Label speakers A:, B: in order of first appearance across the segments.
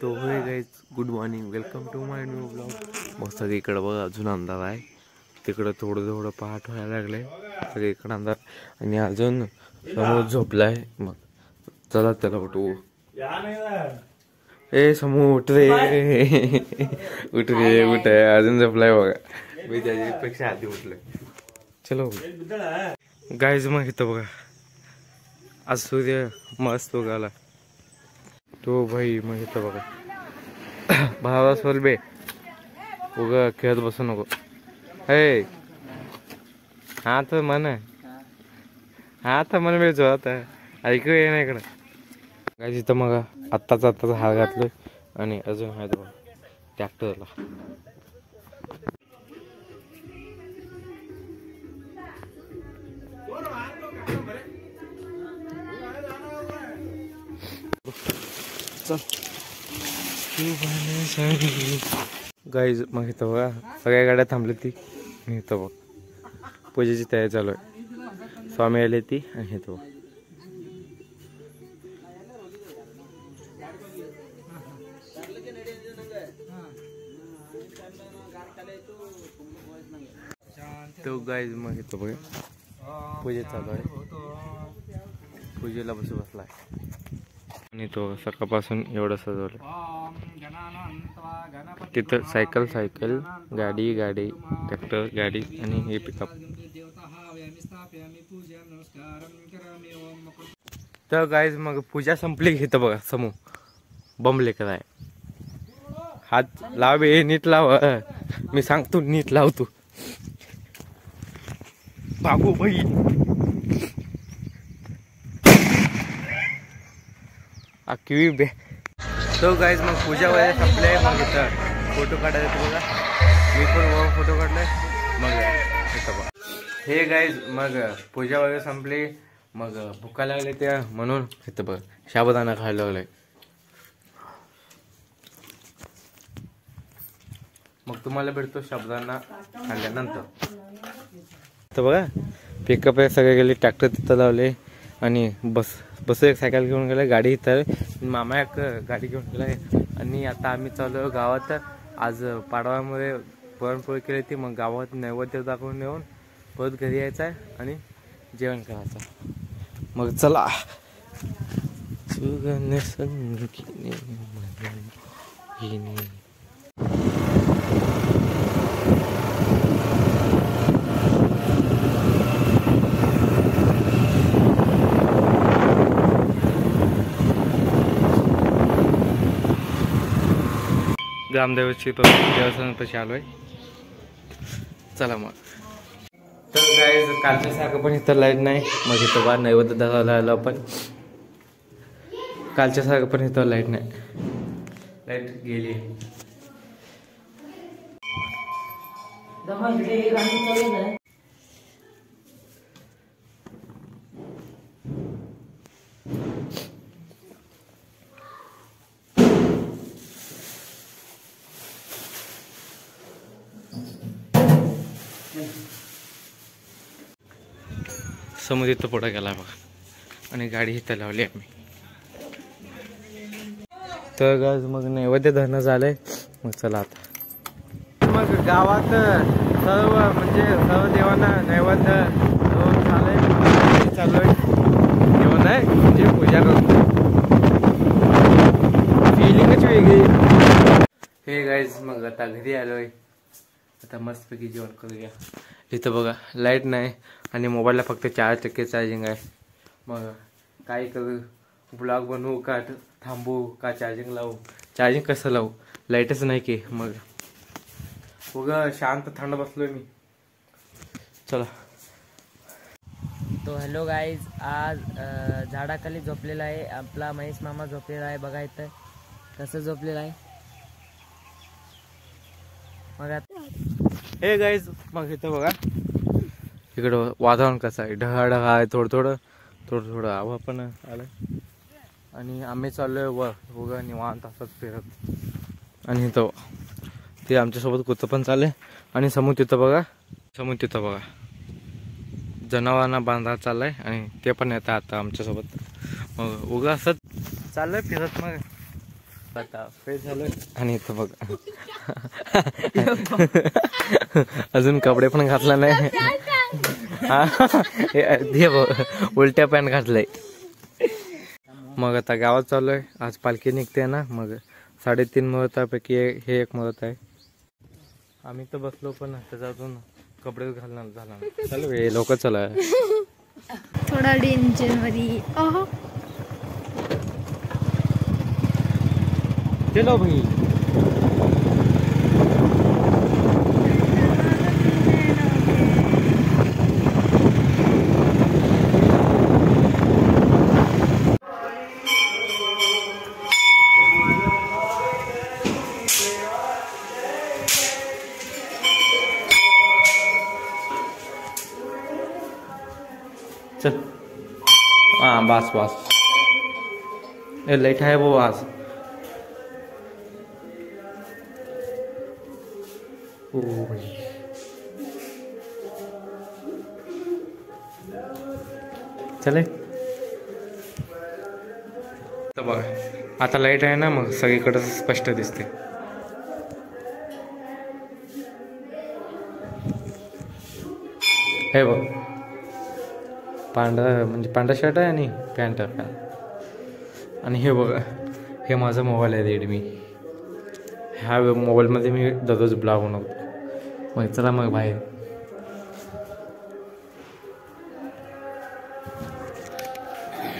A: तो हे guys good morning, welcome to my new blog. मग सगळीकडं बघा अजून अंधार आहे. तिकडं थोडं थोडं पहाट व्हायला लागलंय. सगळीकडं अंधार आणि अजून समोर झोपलाय. मग चला त्याला उठवू. ए समोर उठ रे उठ रे उठ. अजून झोपलाय बघा. मी त्याच्यापेक्षा आधी उठलोय. चलो गाईज मग इथं बघा आज सूर्य मस्त उगाला. तो भाई मग इथं बघा भावा सोलबे उगा खेळत बसू नको. हे हा तर मन मिळतो आता ऐकू ये ना इकडं. काय तिथं मग आत्ताच हार घातलोय आणि अजून आहे बघा ट्रॅक्टरला. गाईज मग इथं बघा सगळ्या गाड्या थांबली ती. इथं बघ पूजेची तयारी चालू आहे. स्वामी आले ती आणि इथं बघ तो गाईज मग इथं बघा पूजे चालू आहे. पूजेला बसलाय आणि तो सकाळपासून एवढं सजवलं. तिथं सायकल गाडी ट्रॅक्टर गाडी आणि हे पिकअप. तर गाईज मग पूजा संपली. घेतं बघा समूह बम लेकर आहे. हात लाव बे नीट लाव. मी सांगतो नीट लाव तू. बाबू भाई किवी बे. तो गाईज मग पूजा वगैरे संपले. मग इथं फोटो काढायला येतो बघा. मी पण फोटो काढलाय. मग इथं बघा हे गाईज मग पूजा वगैरे संपली. मग भुका लागले त्या म्हणून इथं बघ साबुदाणा खायला लागलाय. मग तुम्हाला भेटतो साबुदाणा खाल्ल्यानंतर. तर बघा पिकअप आहे सगळे गेले. ट्रॅक्टर तिथं लावले आणि बस एक सायकल घेऊन गेलाय. गाडी इथं मामा एक गाडी घेऊन गेलाय. आणि आता आम्ही चालू गावात. आज पाडव्यामध्ये पुरणपोळी केली ती. मग गावात नैवेद्य दाखवून येऊन परत घरी यायचं आहे आणि जेवण करायचं. मग चला ग्रामदेवची देवस्थानापाशी आलोय. चला मग. तर गाईज कालच्या सारखं पण इथं लाईट नाही. मग इथं बा नैवेद्य दाखवायला आलो आपण. कालच्या सारखं पण इथं लाईट नाही. लाईट गेली. समोर इथं पुढं गेला बघा आणि गाडी इथं लावली आम्ही. तर गाईज मग नैवेद्य धरणं झालंय. मग चला आता मग गावात सर्व देवांना नैवेद्य झालंय. चालू आहे जेवण आहे म्हणजे पूजा करतो. फिलिंगच वेगळी. हे गाईज मग आता घरी आलोय. आता मस्तपैकी जेवण करूया. इथं बघा लाईट नाही आणि मोबाईलला फक्त 4% चार्जिंग आहे. मग काय करू? ब्लॉग बनवू का थांबू का चार्जिंग लावू? चार्जिंग कसं लावू? लाईटच नाही की. मग उगा शांत थंड बसलोय मी. चला.
B: तो हॅलो गाईज आज झाडाखाली झोपलेला आहे आपला महेश मामा. झोपलेला आहे बघा इथं कसं झोपलेला आहे. मग
A: हे गाईज मग इथं बघा इकडं वातावरण कसं आहे. ढगाळ आहे. थोडं हवा पण आलं आणि आम्ही चाललोय वर उगा निवांत असंच फिरत. आणि इथं ते आमच्यासोबत कुठं पण चालले. आणि समोर तिथं बघा जनावरांना बांधा चाललाय आणि ते पण येतं आता आमच्यासोबत. मग उगा असंच चाललंय फिरत. मग आता फ्रेश झालोय आणि इथं बघ अजून कपडे पण घातला नाही. हे बघ उलट्या पॅन्ट घातलाय. मग आता गावात चाललोय. आज पालखी निघते ना, मग 3.5 मुहूर्तापैकी हे एक मुहूर्त आहे. आम्ही तर बसलो पण त्याच्यातून कपडे घालणार झाला. चलो हे लोक चला
C: थोडा डेंजर मध्ये.
A: चलो भाई. चल हाँ बस बस. ये लेट है वो आज. चले तर बघा आता लाईट आहे ना, मग सगळीकडे स्पष्ट दिसते. हे बघ पांढरा म्हणजे पांढरा शर्ट आहे आणि पॅन्ट आहे. आणि हे बघा हे माझा मोबाईल आहे रेडमी. ह्या मोबाईलमध्ये मी दररोज ब्लॉग बनवतो. मग चला मग बाहेर.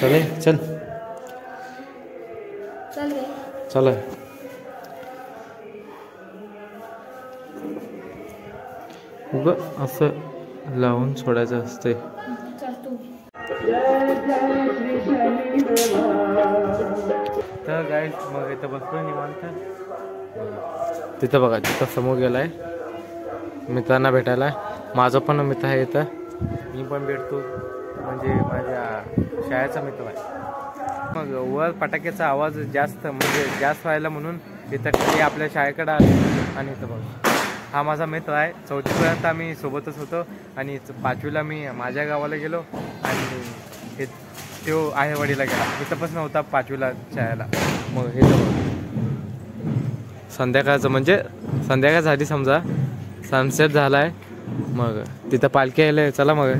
A: चले चल चला. उग असं लावून सोडायचं असतंय. तर गाईस मग इथं बसलो निवांत. तिथं बघा तिथं समोर गेलाय मित्रांना भेटायला. माझा पण मित्र आहे इथं. मी पण भेटतो म्हणजे माझ्या शाळेचा मित्र आहे. मग वर फटाक्याचा आवाज जास्त व्हायला म्हणून इथं खाली आपल्या शाळेकडे आलो. आणि इथं बघा हा माझा मित्र आहे. 4थीपर्यंत आम्ही सोबतच होतो आणि 5वीला मी माझ्या गावाला गेलो आणि हे तो आहेवाडीला गेला. इथं पण नव्हता 5वीला शाळेला. मग हे संध्याकाळचं म्हणजे संध्याकाळ झाली समजा, सनसेट झाला आहे. मग तिथं पालखी यायला. चला मग.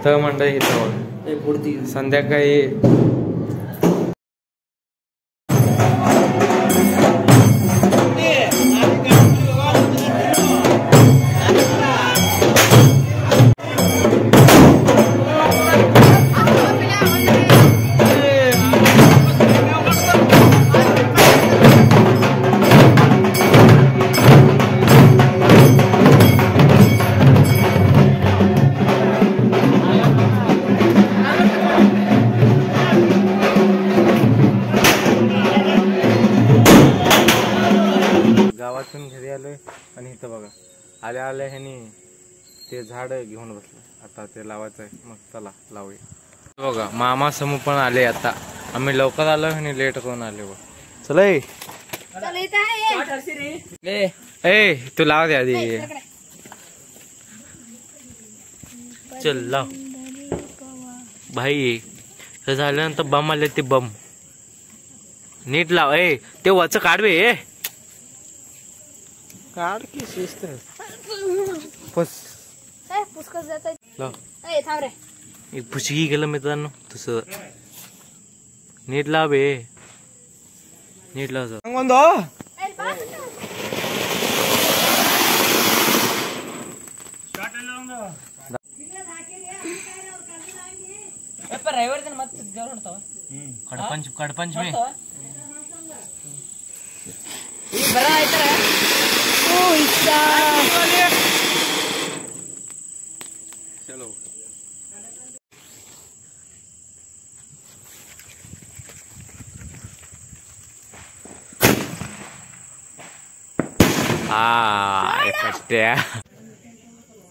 A: तर मंडळी इथं संध्याकाळी गावातून घरी आलोय. आणि इथं बघा आल्या आल्या ह्यानी ते झाड घेऊन बसले. आता ते लावायचं आहे. मग चला लावूया. बघा मामा समूह पण आले. आता आम्ही लवकर आलो आणि लेट करून आले. बघ चला ए तू लाव द्या आधी. चल लाव भाई. हे झाल्यानंतर बम आले. ते बम नीट लाव. ए ते वच काढवे. ए काढ की शिस्त. पुसकी गेलं मित्रांनो. तसं नीट लाव. नीट लाव. कडपंच में चलो.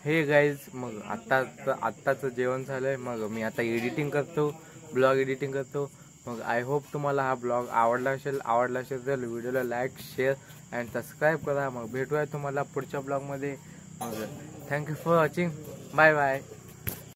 A: हे गाईज मग आत्ताचं जेवण झालंय. मग मी आता एडिटिंग करतो, ब्लॉग एडिटिंग करतो. मग आय होप तुम्हाला हा ब्लॉग आवडला असेल तर व्हिडिओला लाईक शेअर अँड सबस्क्राईब करा. मग भेटूया तुम्हाला पुढच्या ब्लॉगमध्ये. मग thank you for watching. Bye bye.